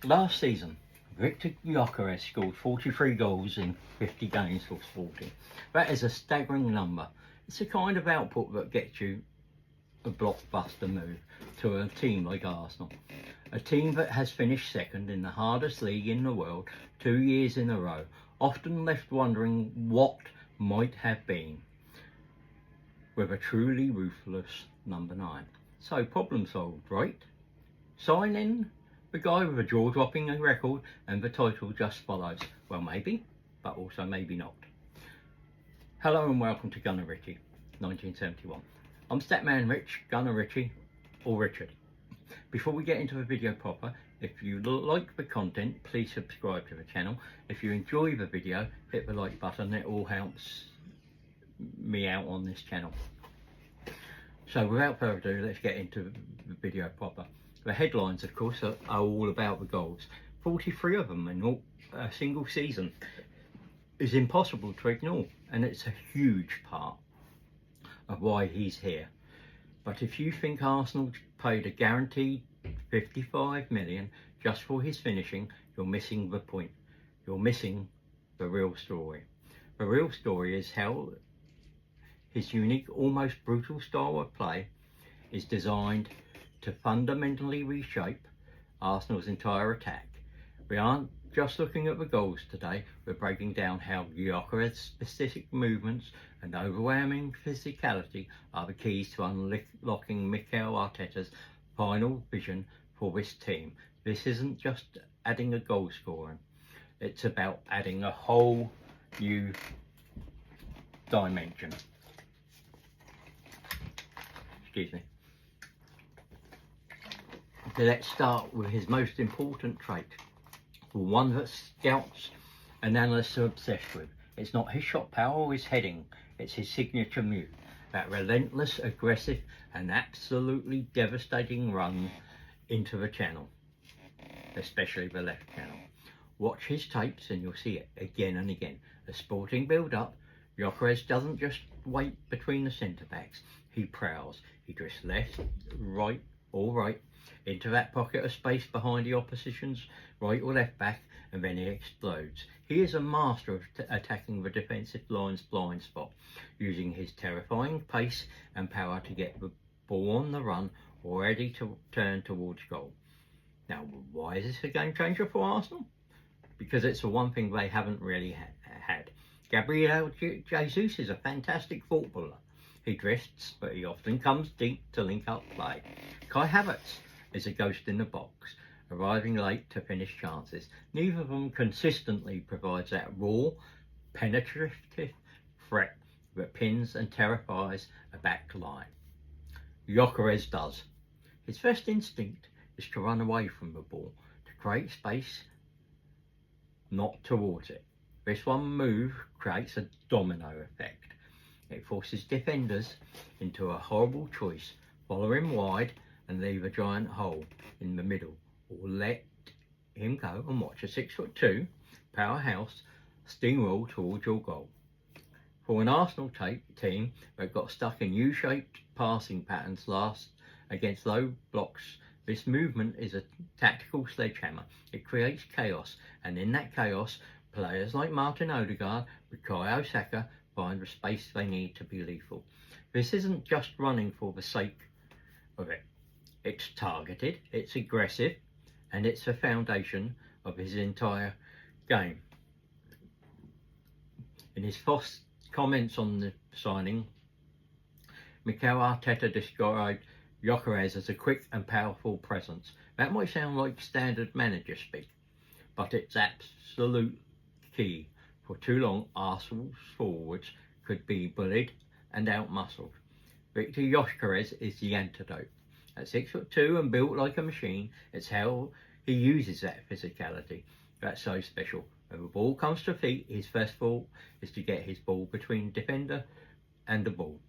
Last season, Viktor Gyokeres scored 43 goals in 50 games for Sporting. That is a staggering number. It's the kind of output that gets you a blockbuster move to a team like Arsenal. A team that has finished second in the hardest league in the world 2 years in a row, often left wondering what might have been, with a truly ruthless number 9. So problem solved, right? Sign in the guy with a jaw-dropping record and the title just follows. Well, maybe, but also maybe not. Hello and welcome to Gunner Ritchie, 1971. I'm Statman Rich, Gunner Ritchie, or Richard. Before we get into the video proper, if you like the content, please subscribe to the channel. If you enjoy the video, hit the like button. It all helps me out on this channel. So without further ado, let's get into the video proper. The headlines, of course, are all about the goals. 43 of them in a single season is impossible to ignore, and it's a huge part of why he's here. But if you think Arsenal paid a guaranteed 55 million just for his finishing, you're missing the point. You're missing the real story. The real story is how his unique, almost brutal style of play is designed to fundamentally reshape Arsenal's entire attack. We aren't just looking at the goals today, we're breaking down how Gyokeres' specific movements and overwhelming physicality are the keys to unlocking Mikel Arteta's final vision for this team. This isn't just adding a goal scorer, it's about adding a whole new dimension. Excuse me. So let's start with his most important trait, the one that scouts and analysts are obsessed with. It's not his shot power or his heading, it's his signature move. That relentless, aggressive and absolutely devastating run into the channel, especially the left channel. Watch his tapes and you'll see it again and again. The Sporting build-up, Gyokeres doesn't just wait between the centre-backs, he prowls. He drifts left, right or right into that pocket of space behind the opposition's right or left back, and then he explodes. He is a master of attacking the defensive line's blind spot, using his terrifying pace and power to get the ball on the run or ready to turn towards goal. Now, why is this a game changer for Arsenal? Because it's the one thing they haven't really had. Gabriel Jesus is a fantastic footballer. He drifts, but he often comes deep to link up play. Kai Havertz is a ghost in the box, arriving late to finish chances. Neither of them consistently provides that raw, penetrative threat that pins and terrifies a back line. Gyokeres does. His first instinct is to run away from the ball, to create space, not towards it. This one move creates a domino effect. It forces defenders into a horrible choice: follow him wide and leave a giant hole in the middle, or let him go and watch a 6'2" powerhouse steamroll towards your goal. For an Arsenal team that got stuck in U-shaped passing patterns last against low blocks, this movement is a tactical sledgehammer. It creates chaos, and in that chaos, players like Martin Odegaard, Bukayo Saka find the space they need to be lethal. This isn't just running for the sake of it. It's targeted, it's aggressive, and it's the foundation of his entire game. In his first comments on the signing, Mikel Arteta described Gyokeres as a quick and powerful presence. That might sound like standard manager speak, but it's absolute key. For too long, Arsenal's forwards could be bullied and outmuscled. Viktor Gyokeres is the antidote. At 6'2" and built like a machine, it's how he uses that physicality that's so special. When the ball comes to feet, his first thought is to get his ball between defender and the ball,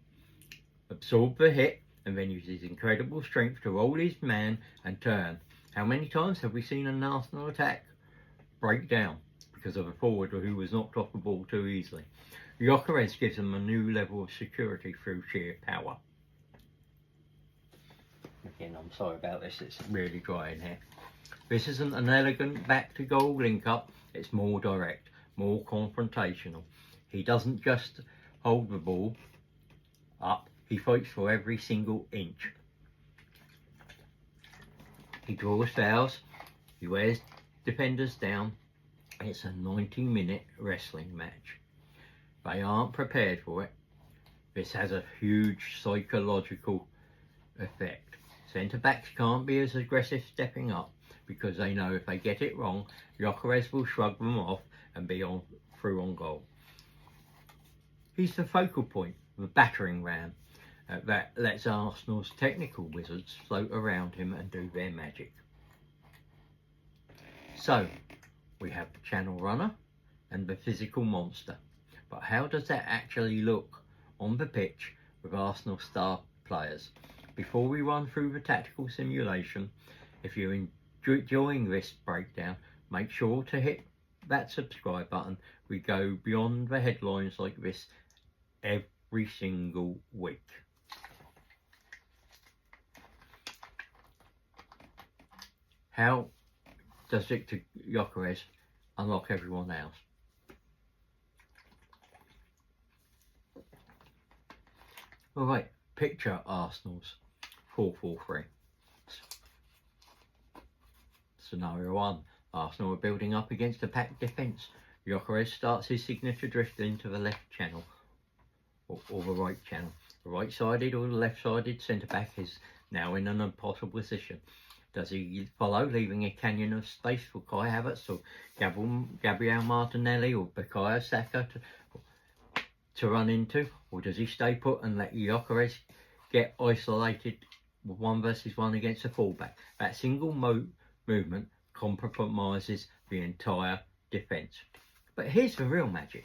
absorb the hit, and then use his incredible strength to roll his man and turn. How many times have we seen an Arsenal attack break down because of a forward who was knocked off the ball too easily? Gyokeres gives them a new level of security through sheer power. Again, I'm sorry about this, it's really dry in here. This isn't an elegant back-to-goal link-up, it's more direct, more confrontational. He doesn't just hold the ball up, he fights for every single inch. He draws fouls, he wears defenders down. It's a 90-minute wrestling match. They aren't prepared for it. This has a huge psychological effect. Centre-backs can't be as aggressive stepping up because they know if they get it wrong, Gyokeres will shrug them off and be through on goal. He's the focal point, the battering ram that lets Arsenal's technical wizards float around him and do their magic. So, we have the channel runner and the physical monster. But how does that actually look on the pitch with Arsenal star players? Before we run through the tactical simulation, if you're enjoying this breakdown, make sure to hit that subscribe button. We go beyond the headlines like this every single week. How does Viktor Gyokeres unlock everyone else? Alright, picture Arsenal's 4-4-3. Scenario 1. Arsenal are building up against a packed defence. Gyokeres starts his signature drift into the left channel, or the right channel. The right-sided or the left-sided centre-back is now in an impossible position. Does he follow, leaving a canyon of space for Kai Havertz or Gabriel Martinelli or Bukayo Saka to run into? Or does he stay put and let Gyokeres get isolated with 1 versus 1 against a fullback? That single movement compromises the entire defence. But here's the real magic.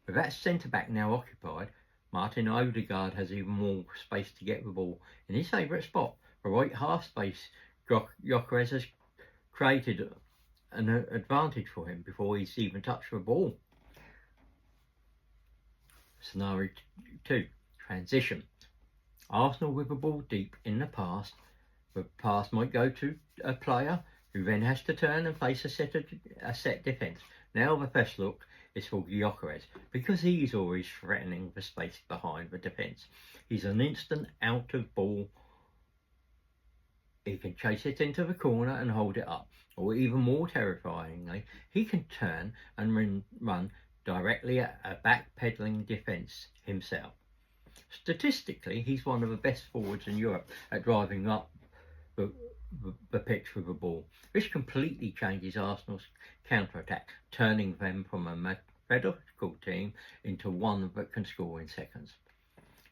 With that centre-back now occupied, Martin Odegaard has even more space to get the ball in his favourite spot, the right half space. Gyokeres has created an advantage for him before he's even touched the ball. Scenario 2. Transition. Arsenal with the ball deep in the pass. The pass might go to a player who then has to turn and face a set defence. Now the first look is for Gyokeres because he's always threatening the space behind the defence. He's an instant out of ball. He can chase it into the corner and hold it up, or even more terrifyingly, he can turn and run directly at a backpedaling defence himself. Statistically, he's one of the best forwards in Europe at driving up the pitch with the ball. This completely changes Arsenal's counter-attack, turning them from a methodical team into one that can score in seconds.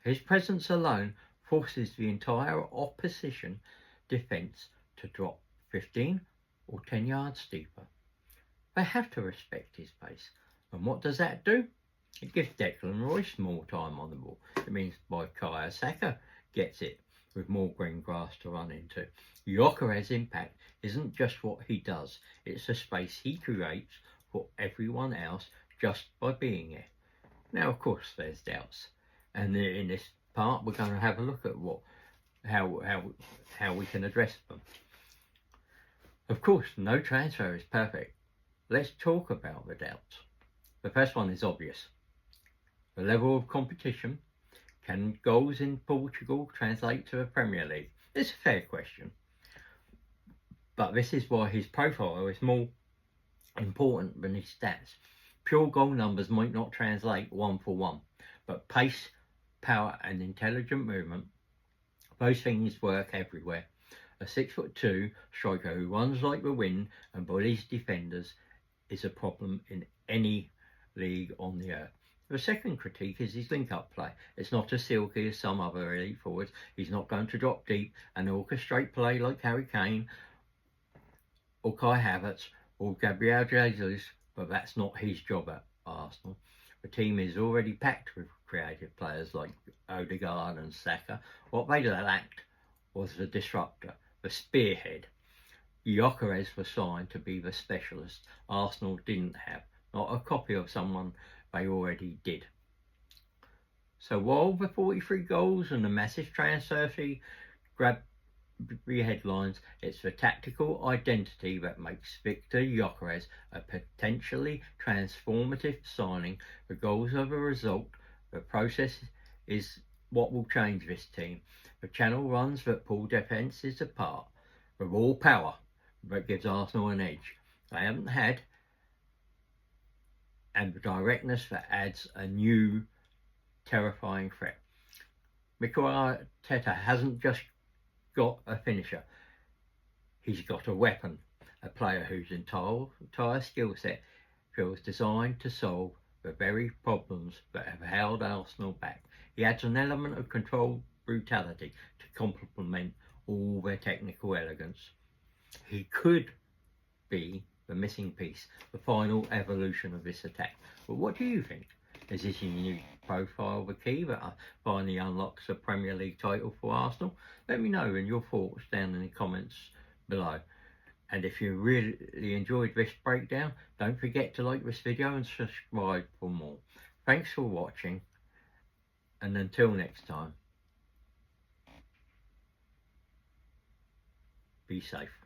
His presence alone forces the entire opposition defence to drop 15 or 10 yards deeper. They have to respect his pace. And what does that do? It gives Declan Rice more time on the ball. It means Bukayo Saka gets it with more green grass to run into. Gyokeres' impact isn't just what he does, it's the space he creates for everyone else just by being there. Now, of course, there's doubts. And in this part, we're going to have a look at how we can address them. Of course, no transfer is perfect. Let's talk about the doubts. The first one is obvious. The level of competition. Can goals in Portugal translate to the Premier League? It's a fair question. But this is why his profile is more important than his stats. Pure goal numbers might not translate 1 for 1, but pace, power and intelligent movement, those things work everywhere. A 6'2" striker who runs like the wind and bullies defenders is a problem in any league on the earth. The second critique is his link-up play. It's not as silky as some other elite forwards. He's not going to drop deep and orchestrate play like Harry Kane or Kai Havertz or Gabriel Jesus, but that's not his job at Arsenal. The team is already packed with creative players like Odegaard and Saka. What they lacked was the disruptor, the spearhead. Gyokeres was signed to be the specialist Arsenal didn't have, not a copy of someone they already did. So while the 43 goals and the massive transfer fee grab headlines, it's the tactical identity that makes Viktor Gyokeres a potentially transformative signing. The goals are the result. The process is what will change this team. The channel runs that pull defences apart. The raw power that gives Arsenal an edge they haven't had, and the directness that adds a new terrifying threat. Mikel Arteta hasn't just got a finisher, he's got a weapon, a player whose entire skill set feels designed to solve the very problems that have held Arsenal back. He adds an element of controlled brutality to complement all their technical elegance. He could be the missing piece, the final evolution of this attack. But what do you think? Is this unique profile the key that finally unlocks a Premier League title for Arsenal? Let me know in your thoughts down in the comments below. And if you really enjoyed this breakdown, don't forget to like this video and subscribe for more. Thanks for watching, and until next time, be safe.